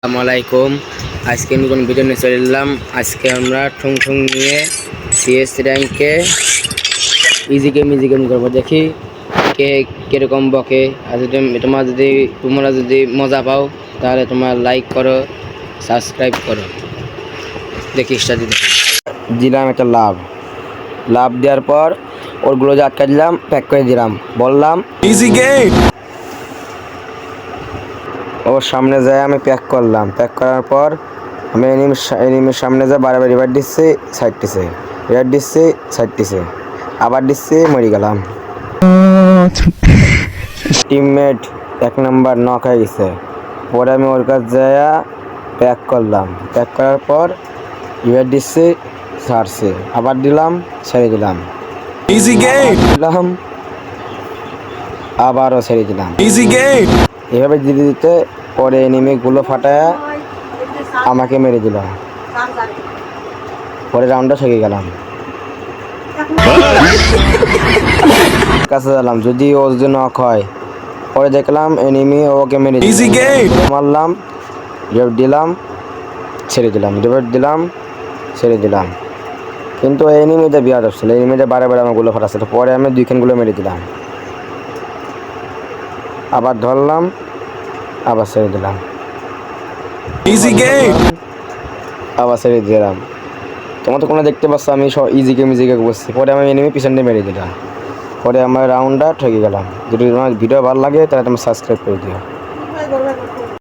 আসসালামু আলাইকুম। আজকে নতুন ভিডিও নিয়ে চলে এলাম। আজকে আমরা ঠুং ঠুং নিয়ে সিএস র্যাঙ্কে ইজি গেম করবো। দেখি কে কিরকম বকে। আর যদি তোমরা যদি মজা পাও তাহলে তোমরা লাইক করো, সাবস্ক্রাইব করো। দেখি স্টার্ট দেখি দিলাম একটা লাভ দেওয়ার পর ওরগুলো যে আটকা দিলাম, প্যাক করে দিলাম, বললাম ইজি গেম। ওর সামনে যায় আমি প্যাক করলাম। প্যাক করার পর আমি এনিমির সামনে যায় বারবার রিভার দিচ্ছি, সাইড দিচ্ছে, আবার দিচ্ছি, মরে গেলাম। টিমমেট 1 নাম্বার নক হয়ে গেছে। পরে আমি ওর কাছে যায় প্যাক করলাম। প্যাক করার পর রিভার দিচ্ছি, ছাড়ছে, আবার দিলাম, ছেড়ে দিলাম, আবারও ছেড়ে দিলাম। এভাবে দিতে দিতে পরে এনিমিগুলো ফাটায় আমাকে মেরে দিল। পরে রাউন্ডটা ঠকে গেলাম। কাছে গেলাম যদি ও যদি নক হয়, পরে দেখলাম এনিমি ওকে মেরে মারলাম, রিভাইভ দিলাম, ছেড়ে দিলাম, কিন্তু এনিমিতে বিয়ার ছিল। এনিমিতে বারে আমার গুলো ফাটাচ্ছিল। পরে আমি 2 খানগুলো মেরে দিলাম, আবার ধরলাম, আবার ছেড়ে দিলাম, আবার ছেড়ে দিলাম। তোমার তো কোনো দেখতে পাচ্ছ আমি ইজি গেম বসছি। পরে আমি এনিমি পিছন দিয়ে মেরে দিলাম। পরে আমার রাউন্ডটা ঠকে গেলাম। যদি তোমার ভিডিও ভালো লাগে তাহলে তুমি সাবস্ক্রাইব করে দিও।